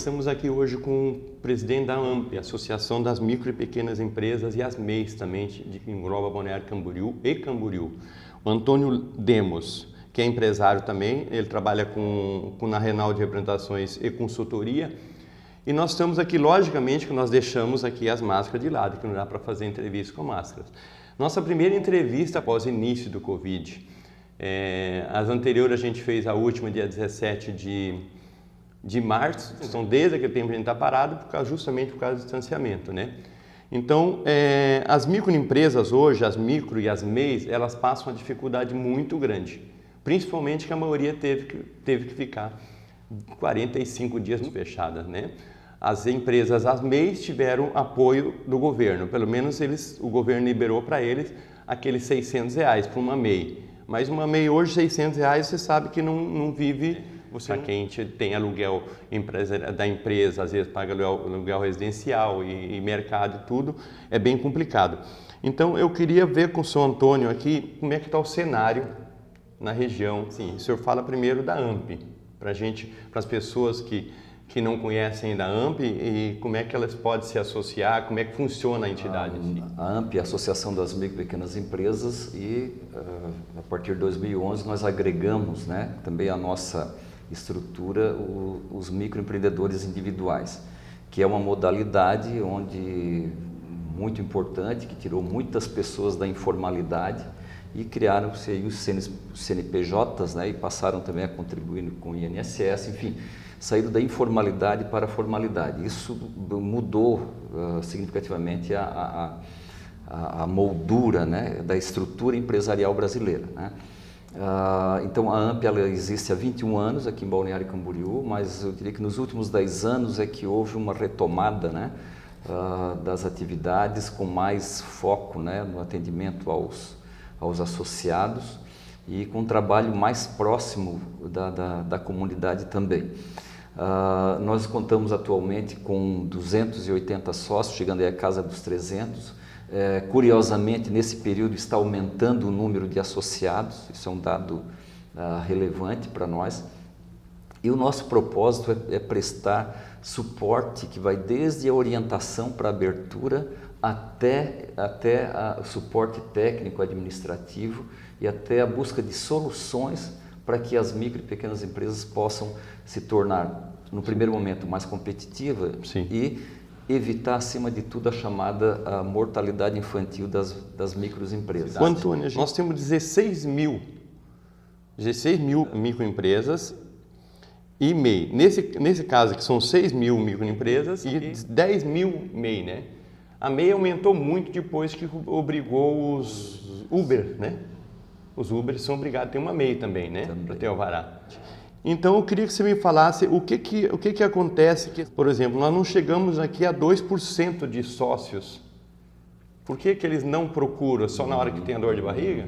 estamos aqui hoje com o presidente da AMP, Associação das Micro e Pequenas Empresas, e as MEIs também, que engloba Balneário Camboriú e Camboriú. O Antônio Demos, que é empresário também, ele trabalha na Renal de Representações e Consultoria. E nós estamos aqui, logicamente, que nós deixamos aqui as máscaras de lado, que não dá para fazer entrevista com máscaras. Nossa primeira entrevista após o início do Covid. As anteriores a gente fez a última dia 17 de março, então desde aquele tempo a gente está parado justamente por causa do distanciamento, né? Então, as microempresas hoje, as micro e as MEIs, elas passam uma dificuldade muito grande, principalmente que a maioria teve que ficar 45 dias fechadas, né? As empresas, as MEIs, tiveram apoio do governo, pelo menos o governo liberou para eles aqueles R$600 para uma MEI. Mas uma MEI hoje, R$600, você sabe que não vive. Para quem tem aluguel da empresa, às vezes paga aluguel residencial e mercado e tudo, é bem complicado. Então, eu queria ver com o senhor Antônio aqui como é que está o cenário na região. Sim, o senhor fala primeiro da AMP, para as pessoas que não conhecem ainda a AMP e como é que elas podem se associar, como é que funciona a entidade. A AMP é a Associação das Micro e Pequenas Empresas e a partir de 2011 nós agregamos, né, também a nossa estrutura os microempreendedores individuais, que é uma modalidade muito importante, que tirou muitas pessoas da informalidade e criaram-se aí os CNPJs, né, e passaram também a contribuir com o INSS, enfim, saíram da informalidade para a formalidade. Isso mudou significativamente a moldura, né, da estrutura empresarial brasileira, né? Então a AMP ela existe há 21 anos aqui em Balneário Camboriú, mas eu diria que nos últimos 10 anos é que houve uma retomada, né, das atividades com mais foco, né, no atendimento aos associados e com um trabalho mais próximo da comunidade também. Nós contamos atualmente com 280 sócios, chegando aí à casa dos 300. Curiosamente, nesse período está aumentando o número de associados, isso é um dado relevante para nós. E o nosso propósito é prestar suporte que vai desde a orientação para a abertura até o suporte técnico, administrativo e até a busca de soluções para que as micro e pequenas empresas possam se tornar, no primeiro momento, mais competitivas. Sim. E evitar, acima de tudo, a chamada mortalidade infantil das microempresas. Antônio, nós temos 16 mil microempresas e MEI. Nesse caso aqui são 6 mil microempresas e 10 mil MEI, né? A MEI aumentou muito depois que obrigou os Uber, né? Os Uber são obrigados a ter uma MEI também, né? Para ter alvará. Então, eu queria que você me falasse o que acontece, por exemplo, nós não chegamos aqui a 2% de sócios. Por que eles não procuram só na hora que tem a dor de barriga?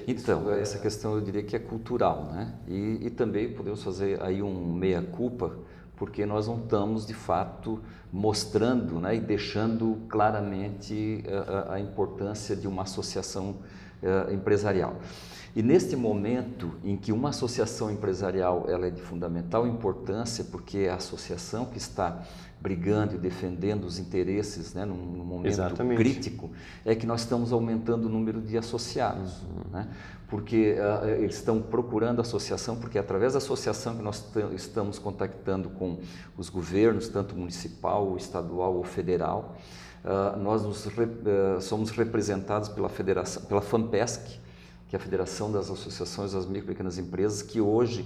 Então, essa questão eu diria que é cultural, né? E também podemos fazer aí um meia-culpa, porque nós não estamos, de fato, mostrando, né, e deixando claramente a importância de uma associação empresarial. E neste momento em que uma associação empresarial ela é de fundamental importância, porque é a associação que está brigando e defendendo os interesses, né, num momento Exatamente. Crítico, é que nós estamos aumentando o número de associados, né? Porque eles estão procurando associação, porque é através da associação que nós estamos contactando com os governos, tanto municipal, estadual ou federal. Nós somos representados pela FAMPESC, que é a Federação das Associações das Micro e Pequenas Empresas, que hoje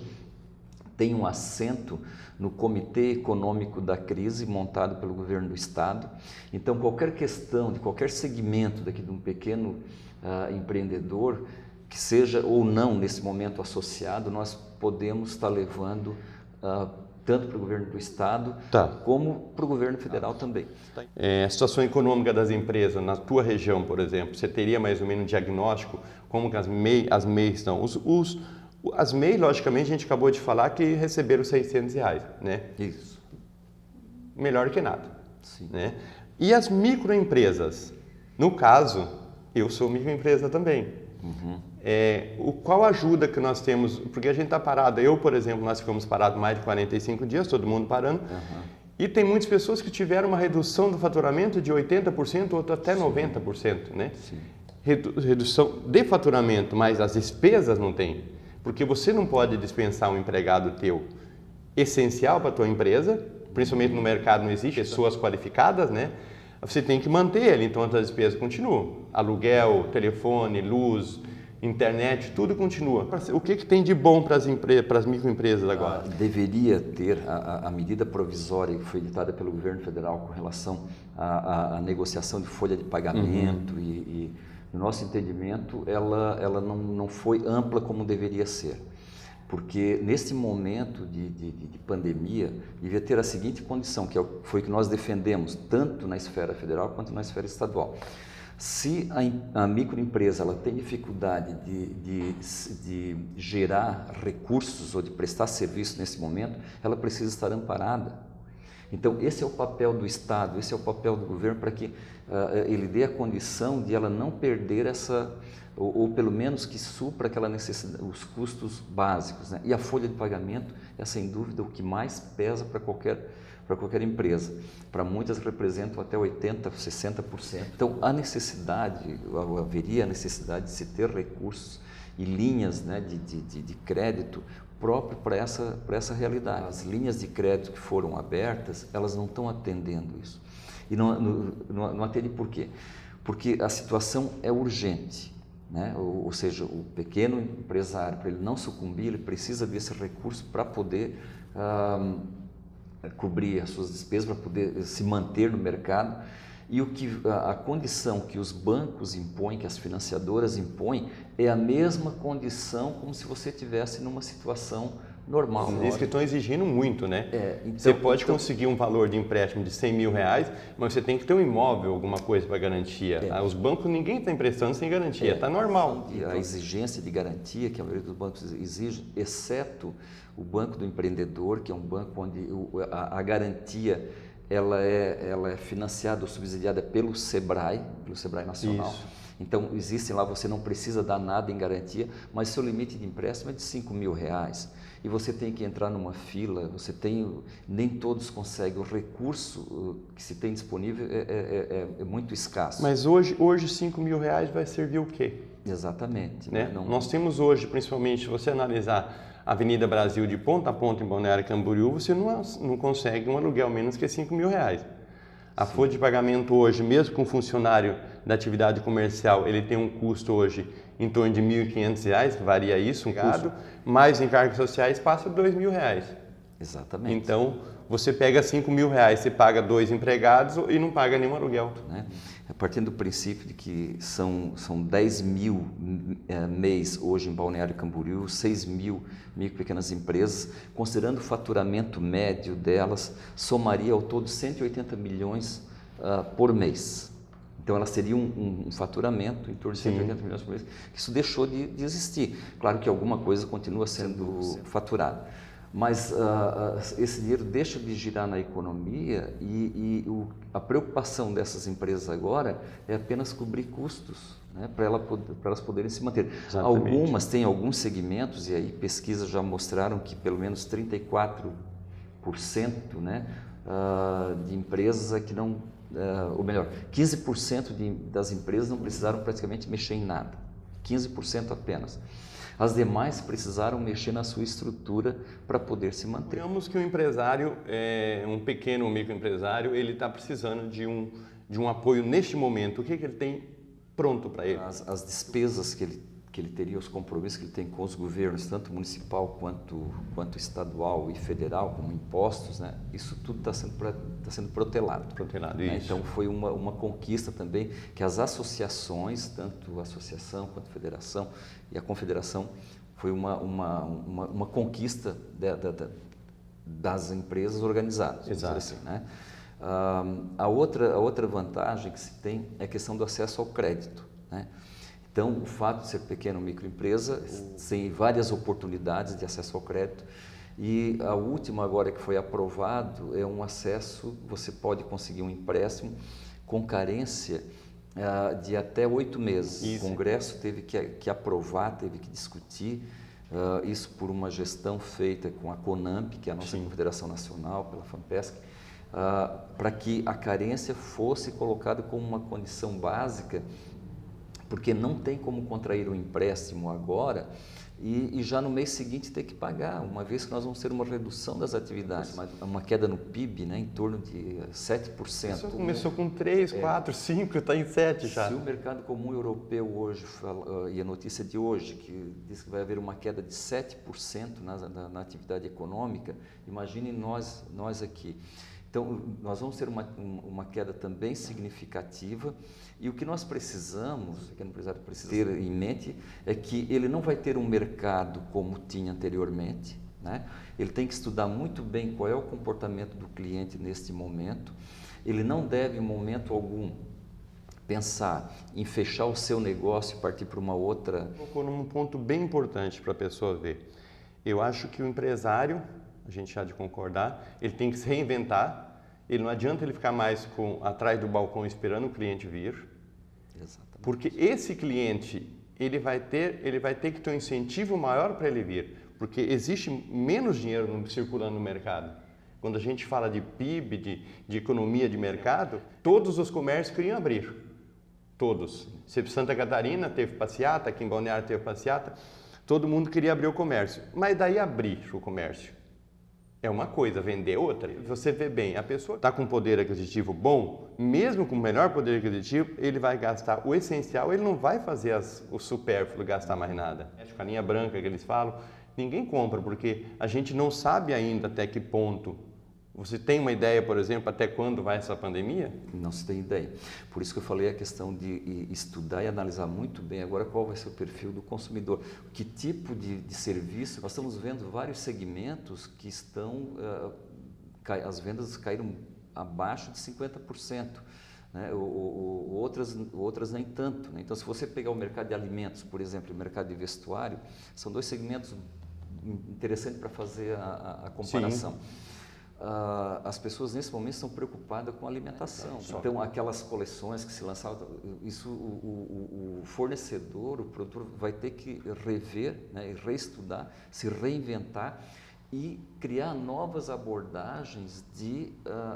tem um assento no Comitê Econômico da Crise, montado pelo governo do Estado. Então, qualquer questão de qualquer segmento daqui de um pequeno empreendedor, que seja ou não nesse momento associado, nós podemos estar levando tanto para o governo do Estado, como para o governo federal também. A situação econômica das empresas, na tua região, por exemplo, você teria mais ou menos um diagnóstico como que as MEI estão? As MEI, logicamente, a gente acabou de falar que receberam R$600, né? Isso. Melhor que nada. Sim. Né? E as microempresas? No caso, eu sou microempresa também. Uhum. Qual ajuda que nós temos? Porque a gente está parado. Eu, por exemplo, nós ficamos parados mais de 45 dias, todo mundo parando. Uhum. E tem muitas pessoas que tiveram uma redução do faturamento de 80%, ou até 90%, né? Sim. Redução de faturamento, mas as despesas não tem. Porque você não pode dispensar um empregado teu essencial para a tua empresa, principalmente no mercado não existe pessoas qualificadas, né? Você tem que manter ele, então as despesas continuam. Aluguel, telefone, luz, internet, tudo continua. O que tem de bom para as microempresas agora? Deveria ter a medida provisória que foi editada pelo governo federal com relação à negociação de folha de pagamento e no nosso entendimento, ela não foi ampla como deveria ser. Porque nesse momento de pandemia, devia ter a seguinte condição, que foi que nós defendemos, tanto na esfera federal quanto na esfera estadual. Se a microempresa ela tem dificuldade de gerar recursos ou de prestar serviço nesse momento, ela precisa estar amparada. Então, esse é o papel do Estado, esse é o papel do governo para que ele dê a condição de ela não perder ou pelo menos que supra aquela necessidade, os custos básicos, né? E a folha de pagamento é, sem dúvida, o que mais pesa para qualquer empresa. Para muitas representam até 80%, 60%. Então, haveria a necessidade de se ter recursos e linhas, né, de crédito próprio para essa realidade. As linhas de crédito que foram abertas, elas não estão atendendo isso. E não atende por quê? Porque a situação é urgente, né? Ou seja, o pequeno empresário, para ele não sucumbir, ele precisa desse recurso para poder cobrir as suas despesas, para poder se manter no mercado. E a condição que os bancos impõem, que as financiadoras impõem, é a mesma condição como se você estivesse numa situação normal. Diz que estão exigindo muito, né? Então, você pode conseguir um valor de empréstimo de 100 mil reais, mas você tem que ter um imóvel, alguma coisa para garantia. Os bancos, ninguém está emprestando sem garantia, está normal. A exigência de garantia que a maioria dos bancos exige, exceto o Banco do Empreendedor, que é um banco onde a garantia ela é financiada ou subsidiada pelo SEBRAE Nacional. Isso. Então, existe lá, você não precisa dar nada em garantia, mas seu limite de empréstimo é de 5 mil reais. E você tem que entrar numa fila, nem todos conseguem. O recurso que se tem disponível é muito escasso. Mas hoje 5 mil reais vai servir o quê? Exatamente. Né? Nós temos hoje, principalmente, se você analisar a Avenida Brasil de ponta a ponta em Balneário Camboriú, você não consegue um aluguel menos que 5 mil reais. A folha de pagamento hoje, mesmo com funcionário da atividade comercial, ele tem um custo hoje em torno de R$ 1.500, varia isso, custo, mais encargos sociais passa R$ 2.000. Exatamente. Então, você pega 5 mil reais, você paga 2 empregados e não paga nenhum aluguel. Né? Partindo do princípio de que são 10 mil mês hoje em Balneário Camboriú, 6 mil micro e pequenas empresas, considerando o faturamento médio delas, somaria ao todo 180 milhões por mês. Então, elas teriam um faturamento em torno de 180 milhões por mês. Isso deixou de existir. Claro que alguma coisa continua sendo faturada. Mas esse dinheiro deixa de girar na economia e a preocupação dessas empresas agora é apenas cobrir custos, né, para elas poderem se manter. Exatamente. Algumas têm alguns segmentos, e aí pesquisas já mostraram que pelo menos 34%, né, de empresas é que não, ou melhor, 15% das empresas não precisaram praticamente mexer em nada, 15% apenas. As demais precisaram mexer na sua estrutura para poder se manter. Digamos que um empresário, um pequeno ou microempresário, ele está precisando de um apoio neste momento. O que ele tem pronto para ele? As despesas que ele teria, os compromissos que ele tem com os governos, tanto municipal quanto estadual e federal, como impostos, né? Isso tudo está sendo protelado. Protelado, né? isso. Então foi uma conquista também que as associações, tanto a associação quanto a federação e a confederação, foi uma conquista das empresas organizadas. Exato. Assim, né? A outra vantagem que se tem é a questão do acesso ao crédito, né? Então, o fato de ser pequena ou microempresa tem várias oportunidades de acesso ao crédito, e a última agora que foi aprovado é um acesso, você pode conseguir um empréstimo com carência de até 8 meses. Isso. O Congresso teve que aprovar, teve que discutir isso por uma gestão feita com a CONAMP, que é a nossa Confederação Nacional, pela FAMPESC, para que a carência fosse colocada como uma condição básica, porque não tem como contrair um empréstimo agora e já no mês seguinte ter que pagar, uma vez que nós vamos ter uma redução das atividades, uma queda no PIB, né, em torno de 7%. Isso começou com 3, 4, 5, está em 7 já. Se o mercado comum europeu hoje, e a notícia de hoje, que diz que vai haver uma queda de 7% na atividade econômica, imagine nós aqui. Então, nós vamos ter uma queda também significativa e o que nós precisamos, o que o empresário precisa ter em mente, é que ele não vai ter um mercado como tinha anteriormente, né? Ele tem que estudar muito bem qual é o comportamento do cliente neste momento, ele não deve em momento algum pensar em fechar o seu negócio e partir para uma outra... Colocou num ponto bem importante para a pessoa ver. Eu acho que o empresário, a gente há de concordar, ele tem que se reinventar, ele não adianta ele ficar mais atrás do balcão esperando o cliente vir, Exatamente. Porque esse cliente, ele vai ter que ter um incentivo maior para ele vir, porque existe menos dinheiro circulando no mercado. Quando a gente fala de PIB, de economia de mercado, todos os comércios queriam abrir, todos. Santa Catarina teve passeata, aqui em Balneário teve passeata, todo mundo queria abrir o comércio, mas daí abrir o comércio é uma coisa, vender é outra. Você vê bem, a pessoa está com poder aquisitivo bom, mesmo com o melhor poder aquisitivo, ele vai gastar o essencial, ele não vai fazer o supérfluo gastar mais nada. A linha branca que eles falam, ninguém compra, porque a gente não sabe ainda até que ponto. Você tem uma ideia, por exemplo, até quando vai essa pandemia? Não se tem ideia. Por isso que eu falei a questão de estudar e analisar muito bem agora qual vai ser o perfil do consumidor. Que tipo de serviço? Nós estamos vendo vários segmentos que estão... as vendas caíram abaixo de 50%. Né? Outras nem tanto. Né? Então, se você pegar o mercado de alimentos, por exemplo, e o mercado de vestuário, são dois segmentos interessantes para fazer a comparação. Sim. As pessoas nesse momento estão preocupadas com a alimentação. Então, aquelas coleções que se lançavam, isso o fornecedor, o produtor vai ter que rever, né, reestudar, se reinventar e criar novas abordagens de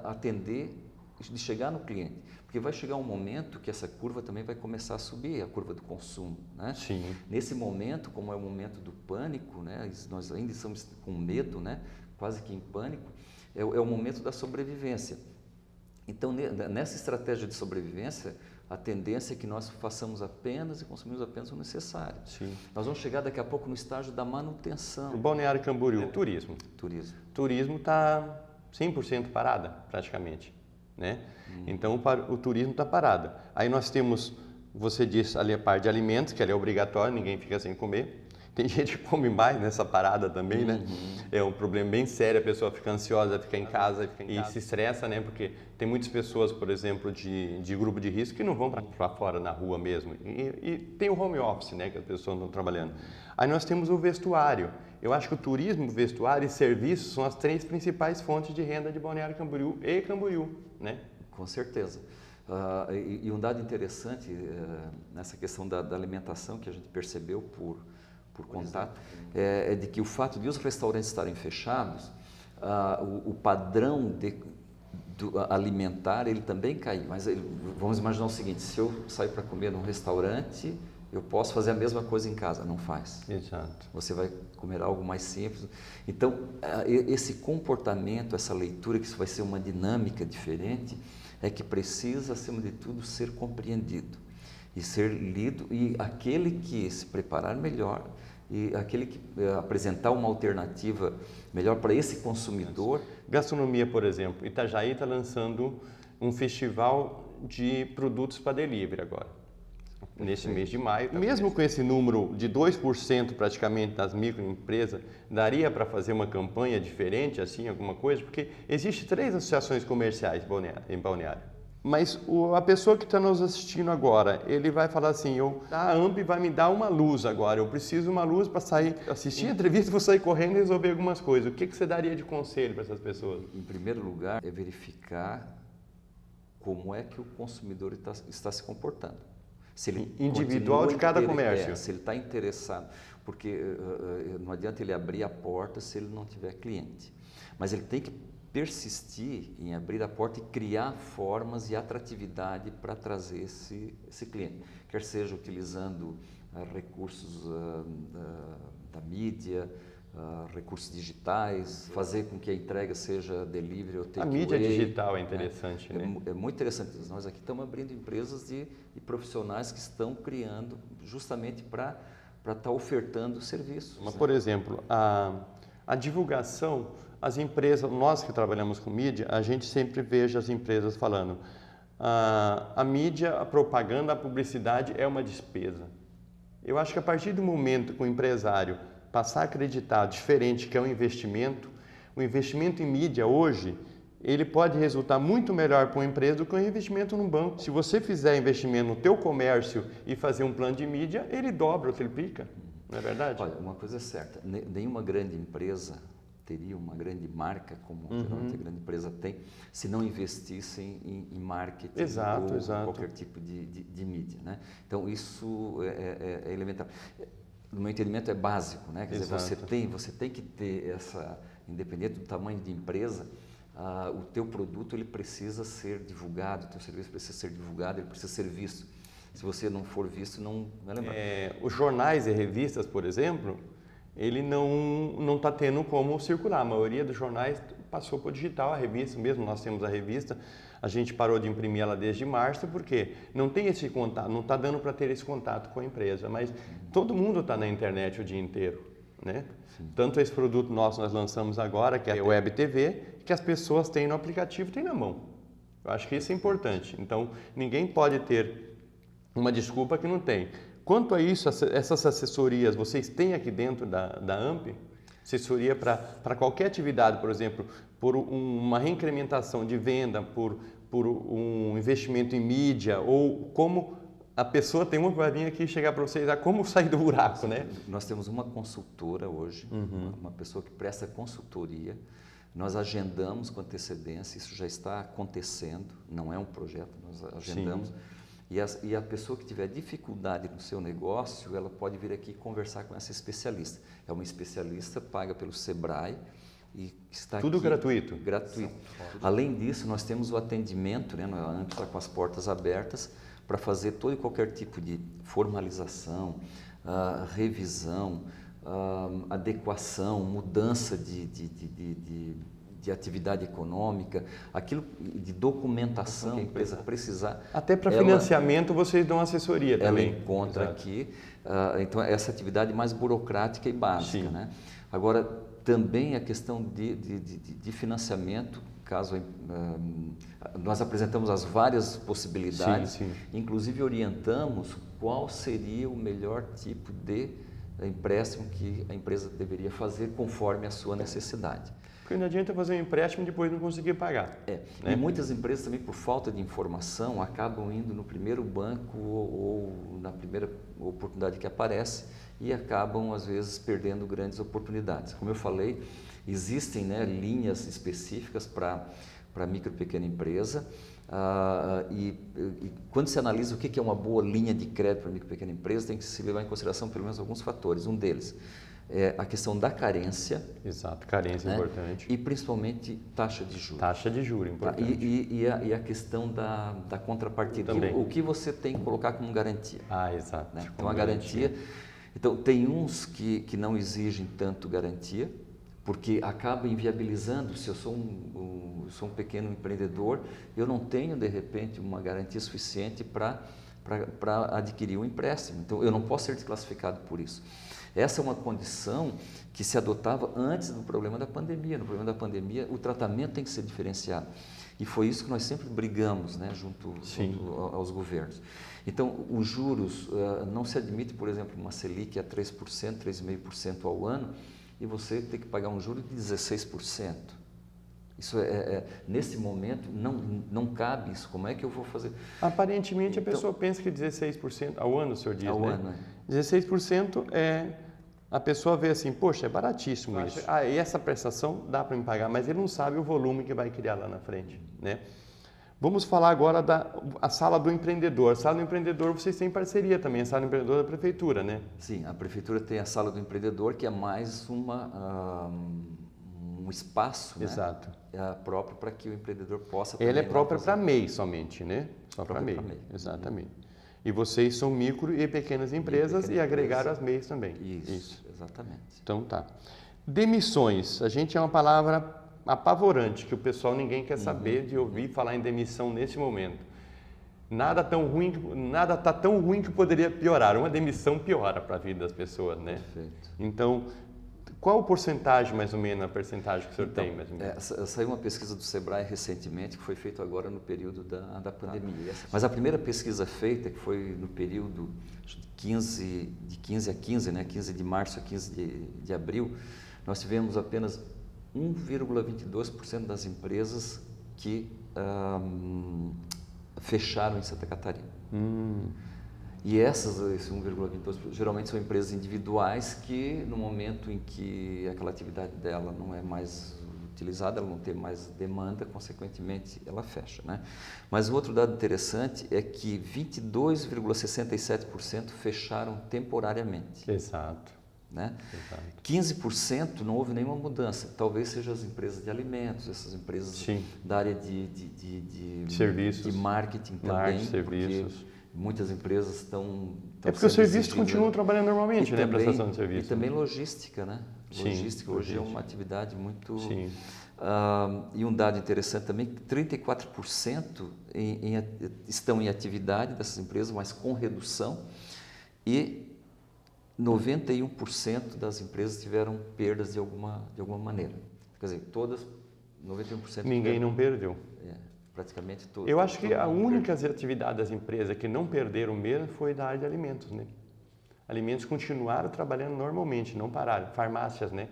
atender, de chegar no cliente. Porque vai chegar um momento que essa curva também vai começar a subir, a curva do consumo. Né? Sim. Nesse momento, como é o momento do pânico, né, nós ainda estamos com medo, né, quase que em pânico, é o momento da sobrevivência. Então, nessa estratégia de sobrevivência, a tendência é que nós façamos apenas e consumimos apenas o necessário. Sim. Nós vamos chegar daqui a pouco no estágio da manutenção. O Balneário Camboriú, turismo. Turismo está 100% parada, praticamente. Né? Então, o turismo está parado. Aí nós temos, você disse ali a parte de alimentos, que ali é obrigatório, ninguém fica sem comer. Tem gente que come mais nessa parada também, né? É um problema bem sério, a pessoa fica ansiosa, fica em casa e se estressa, né? Porque tem muitas pessoas, por exemplo, de grupo de risco que não vão para fora na rua mesmo. E tem o home office, né? Que as pessoas não estão trabalhando. Aí nós temos o vestuário. Eu acho que o turismo, vestuário e serviços são as 3 principais fontes de renda de Balneário Camboriú e Camboriú, né? Com certeza. E um dado interessante nessa questão da alimentação que a gente percebeu por contato, é de que o fato de os restaurantes estarem fechados, o padrão alimentar ele também caiu. Mas vamos imaginar o seguinte, se eu sair para comer num restaurante, eu posso fazer a mesma coisa em casa, não faz. Exato. Você vai comer algo mais simples. Então, esse comportamento, essa leitura, que isso vai ser uma dinâmica diferente, é que precisa, acima de tudo, ser compreendido e ser lido, e aquele que se preparar melhor e aquele que apresentar uma alternativa melhor para esse consumidor. Gastronomia, por exemplo, Itajaí está lançando um festival de produtos para delivery agora, nesse mês de maio. Mesmo com esse número de 2% praticamente das microempresas, daria para fazer uma campanha diferente, assim, alguma coisa? Porque existem 3 associações comerciais em Balneário. Mas a pessoa que está nos assistindo agora, ele vai falar assim, a AMP vai me dar uma luz agora, eu preciso de uma luz para sair, assistir a entrevista, vou sair correndo e resolver algumas coisas. O que você daria de conselho para essas pessoas? Em primeiro lugar, é verificar como é que o consumidor está se comportando. Se ele individual de cada comércio. Se ele está interessado, porque não adianta ele abrir a porta se ele não tiver cliente. Mas ele tem que persistir em abrir a porta e criar formas e atratividade para trazer esse cliente, quer seja utilizando recursos da mídia, recursos digitais, fazer com que a entrega seja delivery ou takeaway. A mídia digital é interessante, né? É muito interessante. Nós aqui estamos abrindo empresas e profissionais que estão criando justamente para estar ofertando serviços. Mas, por exemplo, a divulgação, as empresas, nós que trabalhamos com mídia, a gente sempre veja as empresas falando a mídia, a propaganda, a publicidade é uma despesa. Eu acho que a partir do momento que o empresário passar a acreditar diferente que é um investimento, o investimento em mídia hoje, ele pode resultar muito melhor para uma empresa do que um investimento num banco. Se você fizer investimento no teu comércio e fazer um plano de mídia, ele dobra ou triplica, não é verdade? Olha, uma coisa é certa, nenhuma grande empresa teria uma grande marca, como geralmente a grande empresa tem, se não investissem em marketing ou qualquer tipo de mídia, né? Então, isso é elementar. No meu entendimento é básico, né? Quer dizer, você tem que ter essa, independente do tamanho de empresa, o teu produto ele precisa ser divulgado, o teu serviço precisa ser divulgado, ele precisa ser visto. Se você não for visto, não vai lembrar. Os jornais e revistas, por exemplo, ele não está tendo como circular. A maioria dos jornais passou para o digital, a revista mesmo, nós temos a revista, a gente parou de imprimir ela desde março, porque não tem esse contato, não está dando para ter esse contato com a empresa, mas todo mundo está na internet o dia inteiro, né? Tanto esse produto nosso nós lançamos agora, que é o Web TV, que as pessoas têm no aplicativo, têm na mão. Eu acho que isso é importante. Então, ninguém pode ter uma desculpa que não tem. Quanto a isso, essas assessorias, vocês têm aqui dentro da AMP? Assessoria para qualquer atividade, por exemplo, por uma reincrementação de venda, por um investimento em mídia, ou como a pessoa tem uma vai vir aqui chegar para vocês, como sair do buraco, né? Nós temos uma consultora hoje, uma pessoa que presta consultoria. Nós agendamos com antecedência, isso já está acontecendo, não é um projeto, nós agendamos. Sim. E a pessoa que tiver dificuldade no seu negócio, ela pode vir aqui conversar com essa especialista. É uma especialista paga pelo Sebrae e está tudo aqui, gratuito? Gratuito. Além disso, nós temos o atendimento, né? A AMP está com as portas abertas para fazer todo e qualquer tipo de formalização, revisão, adequação, mudança de atividade econômica, aquilo de documentação que a empresa precisar. Até para financiamento vocês dão assessoria também. Ela encontra aqui, então essa atividade mais burocrática e básica, né? Agora, também a questão de financiamento, caso nós apresentamos as várias possibilidades, inclusive orientamos qual seria o melhor tipo de empréstimo que a empresa deveria fazer conforme a sua necessidade. Porque não adianta fazer um empréstimo e depois não conseguir pagar. Né? E muitas empresas também, por falta de informação, acabam indo no primeiro banco ou na primeira oportunidade que aparece e acabam, às vezes, perdendo grandes oportunidades. Como eu falei, existem, né, linhas específicas para micro e pequena empresa e quando se analisa o que é uma boa linha de crédito para micro e pequena empresa, tem que se levar em consideração pelo menos alguns fatores. Um deles é a questão da carência. Exato, carência é importante. E principalmente taxa de juros. Taxa de juros, importante. E a questão da contrapartida. O que você tem que colocar como garantia. Exato. Né? Então, a garantia... Então, tem uns que não exigem tanto garantia, porque acaba inviabilizando. Se eu sou um pequeno empreendedor, eu não tenho, de repente, uma garantia suficiente para adquirir um empréstimo. Então, eu não posso ser desclassificado por isso. Essa é uma condição que se adotava antes do problema da pandemia. No problema da pandemia, o tratamento tem que ser diferenciado. E foi isso que nós sempre brigamos, né, junto aos governos. Então, os juros, não se admite, por exemplo, uma Selic a 3%, 3,5% ao ano, e você tem que pagar um juro de 16%. Isso nesse momento, não cabe isso. Como é que eu vou fazer? Aparentemente, a pessoa pensa que 16% ao ano, o senhor diz, ao né? ano, 16% a pessoa vê assim, poxa, é baratíssimo isso. E essa prestação dá para me pagar, mas ele não sabe o volume que vai criar lá na frente, né? Vamos falar agora da sala do empreendedor. A sala do empreendedor, vocês têm parceria também, a sala do empreendedor da prefeitura, né? Sim, a prefeitura tem a sala do empreendedor, que é mais um espaço, né? Exato. Próprio para que o empreendedor possa... Ela é própria para MEI somente, né? Só para Própria MEI, pra MEI. exatamente. E vocês são micro e pequenas empresas e agregaram as MEIs também. Isso, exatamente. Então tá. Demissões. A gente é uma palavra apavorante, que o pessoal ninguém quer saber de ouvir falar em demissão nesse momento. Nada tá tão ruim que poderia piorar. Uma demissão piora para a vida das pessoas, né? Perfeito. Então, qual o porcentagem, mais ou menos, a porcentagem que o senhor tem, mais ou menos? Saiu uma pesquisa do Sebrae recentemente, que foi feita agora no período da pandemia. Mas a primeira pesquisa feita, que foi no período de 15 a 15, né? 15 de março a 15 de abril, nós tivemos apenas 1,22% das empresas que fecharam em Santa Catarina. E esse 1,22% geralmente são empresas individuais que, no momento em que aquela atividade dela não é mais utilizada, ela não tem mais demanda, consequentemente ela fecha, né? Mas um outro dado interessante é que 22,67% fecharam temporariamente. Exato. Né? Exato. 15% não houve nenhuma mudança. Talvez sejam as empresas de alimentos, essas empresas Sim. da área de serviços, de marketing também, serviços. Muitas empresas estão porque os serviços continuam trabalhando normalmente, né? Prestação de serviço. E também logística, né? Logística hoje é uma atividade muito... Sim. E um dado interessante também, 34% estão em atividade dessas empresas, mas com redução, e 91% das empresas tiveram perdas de alguma maneira. Quer dizer, todas, 91%... Ninguém não perdeu. Praticamente todas. Eu acho que a única atividade das empresas que não perderam mesmo foi da área de alimentos, né? Alimentos continuaram trabalhando normalmente, não pararam. Farmácias, né?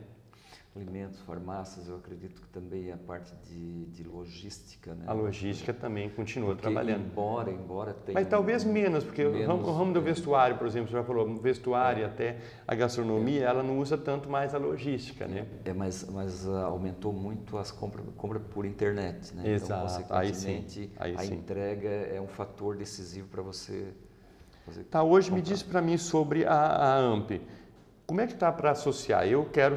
Alimentos, farmácias, eu acredito que também a parte de logística, né? A logística também continua Porque trabalhando. Embora tenha... Mas talvez menos, porque o ramo do vestuário, por exemplo, você já falou, o vestuário até a gastronomia, ela não usa tanto mais a logística, né? Mas aumentou muito as compra por internet, né? Exato. Então, consequentemente, a entrega é um fator decisivo para você fazer. Tá, hoje me diz para mim sobre a AMP. Como é que tá para associar? Eu quero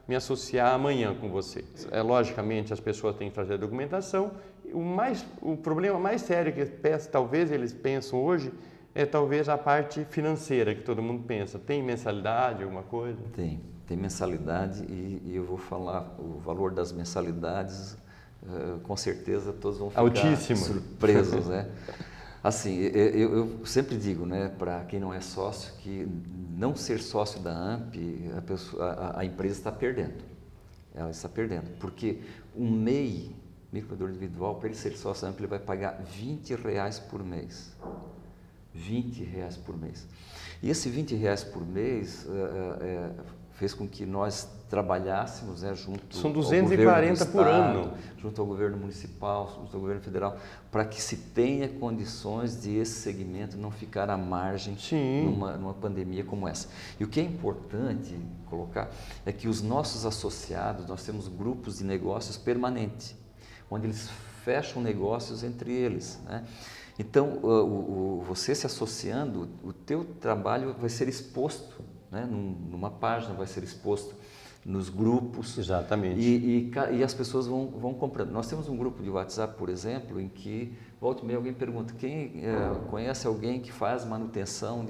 me associar amanhã com você. Logicamente, as pessoas têm que fazer a documentação. O problema mais sério que talvez eles pensam hoje é talvez a parte financeira que todo mundo pensa. Tem mensalidade, alguma coisa? Tem mensalidade e eu vou falar o valor das mensalidades. Com certeza todos vão ficar altíssimo. Surpresos, né? Assim, eu sempre digo, né, para quem não é sócio, que não ser sócio da AMP, a empresa está perdendo. Ela está perdendo, porque um MEI, microempreendedor individual, para ele ser sócio da AMP, ele vai pagar R$20 por mês. R$20 por mês. E esse R$20 por mês fez com que nós trabalhássemos, né, junto São ao 240 governo do por estado, ano, junto ao governo municipal, junto ao governo federal, para que se tenha condições de esse segmento não ficar à margem numa pandemia como essa. E o que é importante colocar é que os nossos associados, nós temos grupos de negócios permanentes, onde eles fecham negócios entre eles, né? Então, você se associando, o teu trabalho vai ser exposto, né, numa página, vai ser exposto nos grupos. Exatamente. E as pessoas vão comprando. Nós temos um grupo de WhatsApp, por exemplo, em que volta e meia alguém pergunta: quem conhece alguém que faz manutenção,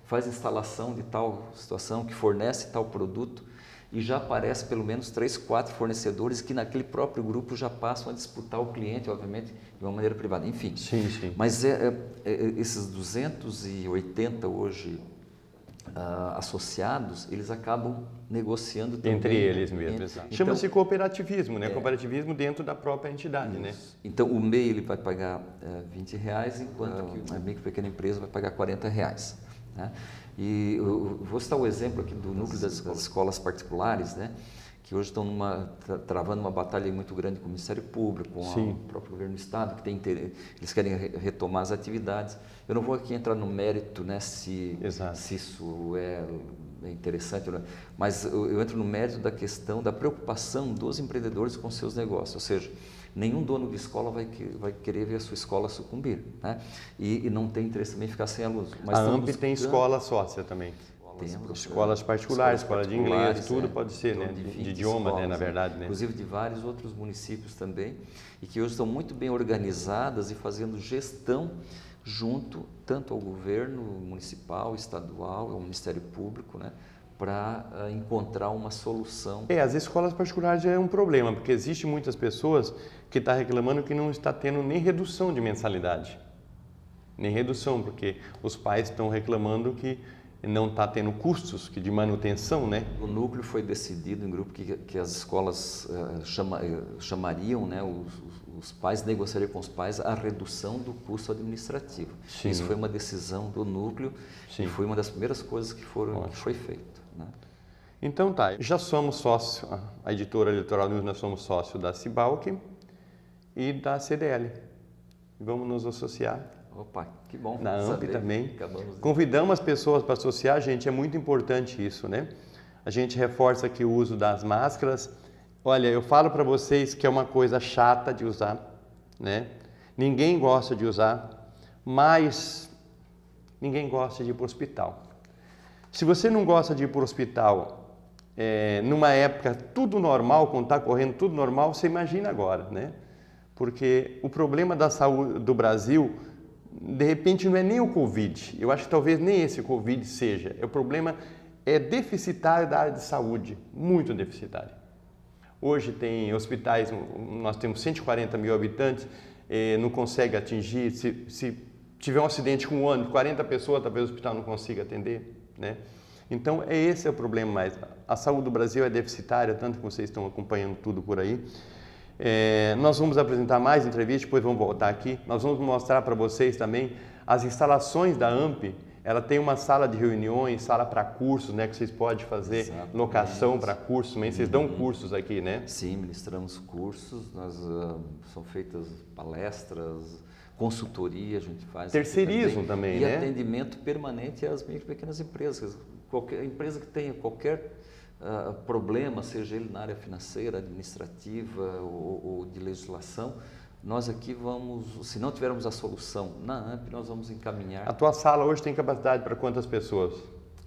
faz instalação de tal situação, que fornece tal produto? E já aparece pelo menos 3, 4 fornecedores que naquele próprio grupo já passam a disputar o cliente, obviamente, de uma maneira privada. Enfim, sim. Mas esses 280 hoje associados, eles acabam negociando também. Entre eles mesmo, exato. Então, chama-se cooperativismo, né? Cooperativismo dentro da própria entidade, né? Então, o MEI ele vai pagar R$20, enquanto que a micro e pequena empresa vai pagar R$40. Né? E eu vou citar o exemplo aqui do núcleo das escolas particulares, né? Que hoje estão travando uma batalha muito grande com o Ministério Público, com o próprio governo do Estado, que tem interesse, eles querem retomar as atividades. Eu não vou aqui entrar no mérito, né, se isso é interessante, mas eu entro no mérito da questão da preocupação dos empreendedores com seus negócios, ou seja, nenhum dono de escola vai querer ver a sua escola sucumbir, né? E não tem interesse também em ficar sem alunos. Mas a AMP tem escola sócia também. Temos escolas particulares, escola de inglês, tudo né? pode ser, né? De idioma, escolas, né? Na verdade, né? Inclusive de vários outros municípios também, e que hoje estão muito bem organizadas e fazendo gestão junto tanto ao governo municipal, estadual, ao Ministério Público, né? Para encontrar uma solução. As escolas particulares já é um problema, porque existe muitas pessoas que estão reclamando que não está tendo nem redução de mensalidade. Nem redução, porque os pais estão reclamando que não está tendo custos de manutenção, né? O núcleo foi decidido em grupo que as escolas chamariam, né, os pais, negociariam com os pais a redução do custo administrativo. Sim. Isso foi uma decisão do núcleo. Sim. E foi uma das primeiras coisas que foi feito, né? Então tá, já somos sócio, a editora Litoral News, nós somos sócio da Cibalc e da CDL. Vamos nos associar. Opa, que bom. Na AMP também. Acabamos de... Convidamos as pessoas para associar, gente, é muito importante isso, né? A gente reforça aqui o uso das máscaras. Olha, eu falo para vocês que é uma coisa chata de usar, né? Ninguém gosta de usar, mas ninguém gosta de ir para o hospital. Se você não gosta de ir para o hospital, numa época tudo normal, quando está correndo tudo normal, você imagina agora, né? Porque o problema da saúde do Brasil, de repente, não é nem o Covid. Eu acho que talvez nem esse Covid seja. O problema é deficitário da área de saúde, muito deficitário. Hoje tem hospitais, nós temos 140 mil habitantes, não consegue atingir, se tiver um acidente com um ônibus, 40 pessoas, talvez o hospital não consiga atender, né? Então, esse é o problema mais. A saúde do Brasil é deficitária, tanto que vocês estão acompanhando tudo por aí. Nós vamos apresentar mais entrevistas, depois vamos voltar aqui. Nós vamos mostrar para vocês também as instalações da AMP. Ela tem uma sala de reuniões, sala para cursos, né, que vocês podem fazer. Exatamente. Locação para cursos também. Vocês dão cursos aqui, né? Sim, ministramos cursos, são feitas palestras, consultoria, a gente faz. Terceirizam também, né? E atendimento permanente às micro e pequenas empresas. Qualquer empresa que tenha qualquer problema, seja ele na área financeira, administrativa ou de legislação, nós aqui vamos, se não tivermos a solução na AMP, nós vamos encaminhar. A tua sala hoje tem capacidade para quantas pessoas?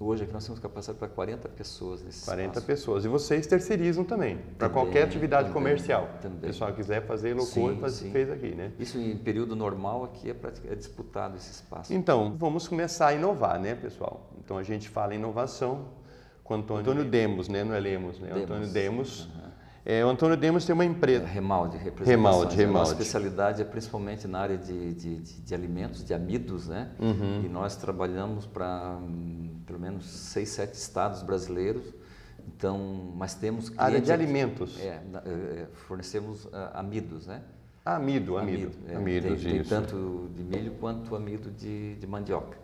Hoje aqui nós temos capacidade para 40 pessoas nesse 40 espaço. pessoas. E vocês terceirizam também, para qualquer atividade comercial. Também. Se o pessoal quiser fazer loucura, fez aqui, né? Isso em período normal aqui é disputado esse espaço. Então, vamos começar a inovar, né, pessoal? Então, a gente fala em inovação com o Antônio Demos, né? Não é Lemos, né? Demos. Antônio Demos. O Antônio Demos tem uma empresa. Remalde, representações. Remalde. Nossa especialidade é principalmente na área de alimentos, de amidos, né? E nós trabalhamos para pelo menos 6, 7 estados brasileiros. Então, mas temos clientes... Área de alimentos. Fornecemos amidos, né? Amidos, tem tanto de milho quanto amido de mandioca.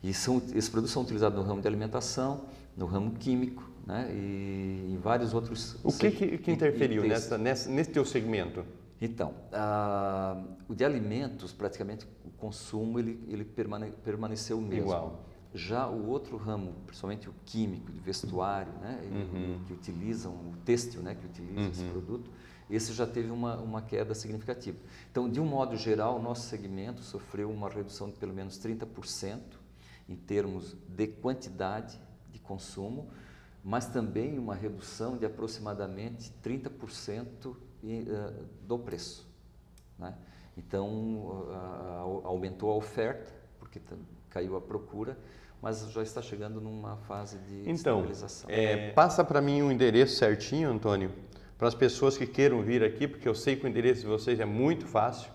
E esses produtos são utilizados no ramo de alimentação, no ramo químico, né? E em vários outros... O que interferiu nesse teu segmento? Então, o de alimentos, praticamente o consumo ele permaneceu o mesmo. Igual. Já o outro ramo, principalmente o químico, de vestuário, né? Que utilizam, o têxtil, né? Que utiliza esse produto, esse já teve uma queda significativa. Então, de um modo geral, o nosso segmento sofreu uma redução de pelo menos 30% em termos de quantidade de consumo, mas também uma redução de aproximadamente 30% do preço, né? Então, aumentou a oferta, porque caiu a procura, mas já está chegando numa fase de estabilização. Passa para mim o endereço certinho, Antônio, para as pessoas que queiram vir aqui, porque eu sei que o endereço de vocês é muito fácil.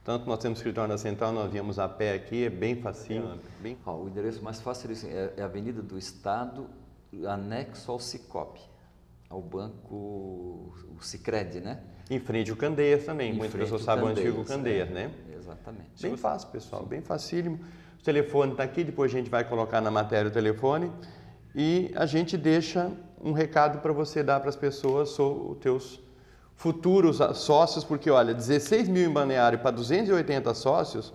Tanto nós temos escritório na Central, nós viemos a pé aqui, é bem facinho. O endereço mais fácil é a Avenida do Estado, anexo ao Cicobi, ao banco, o Sicredi, né? Em frente ao Candeias também, muitas pessoas sabem onde fica o Candeias, né? Exatamente. Bem fácil, pessoal, bem facílimo. O telefone está aqui, depois a gente vai colocar na matéria o telefone e a gente deixa um recado para você dar para as pessoas sobre os teus futuros sócios, porque olha, 16 mil em Balneário para 280 sócios,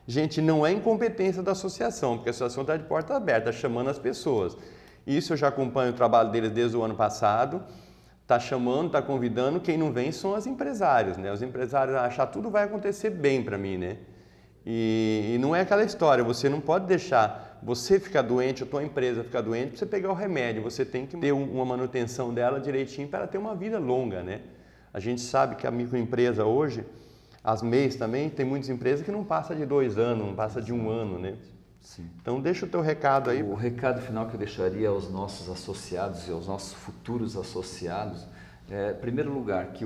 gente, não é incompetência da associação, porque a associação está de porta aberta, chamando as pessoas. Isso eu já acompanho o trabalho deles desde o ano passado, está chamando, está convidando, quem não vem são os empresários, né? Os empresários acham que tudo vai acontecer bem para mim, né? E não é aquela história, você não pode deixar você ficar doente, a tua empresa ficar doente, para você pegar o remédio, você tem que ter uma manutenção dela direitinho para ela ter uma vida longa, né? A gente sabe que a microempresa hoje, as MEIs também, tem muitas empresas que não passa de 2 anos, não passa de 1 ano, né? Sim. Então deixa o teu recado aí. O recado final que eu deixaria aos nossos associados e aos nossos futuros associados em primeiro lugar, que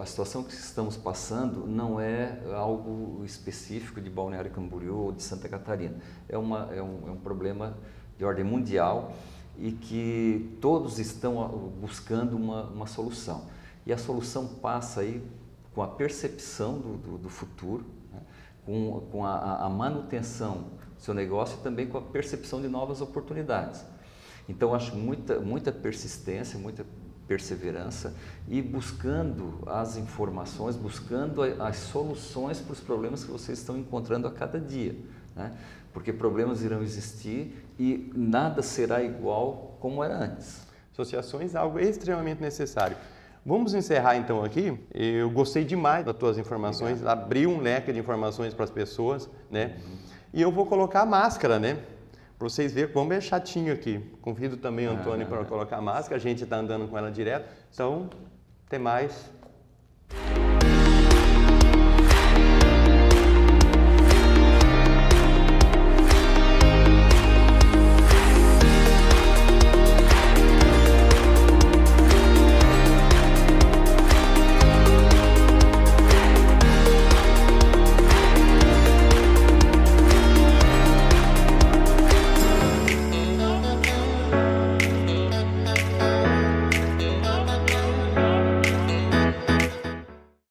a situação que estamos passando não é algo específico de Balneário Camboriú ou de Santa Catarina. É um problema de ordem mundial e que todos estão buscando uma solução. E a solução passa aí com a percepção do futuro, né? com a manutenção do seu negócio e também com a percepção de novas oportunidades. Então, acho muita persistência, muita perseverança e buscando as informações, buscando as soluções para os problemas que vocês estão encontrando a cada dia, né? Porque problemas irão existir e nada será igual como era antes. Associações é algo extremamente necessário. Vamos encerrar então aqui. Eu gostei demais das tuas informações, abriu um leque de informações para as pessoas, né? E eu vou colocar a máscara, né? Para vocês verem como é chatinho aqui. Convido também o Antônio para colocar a máscara, a gente está andando com ela direto. Então, até mais.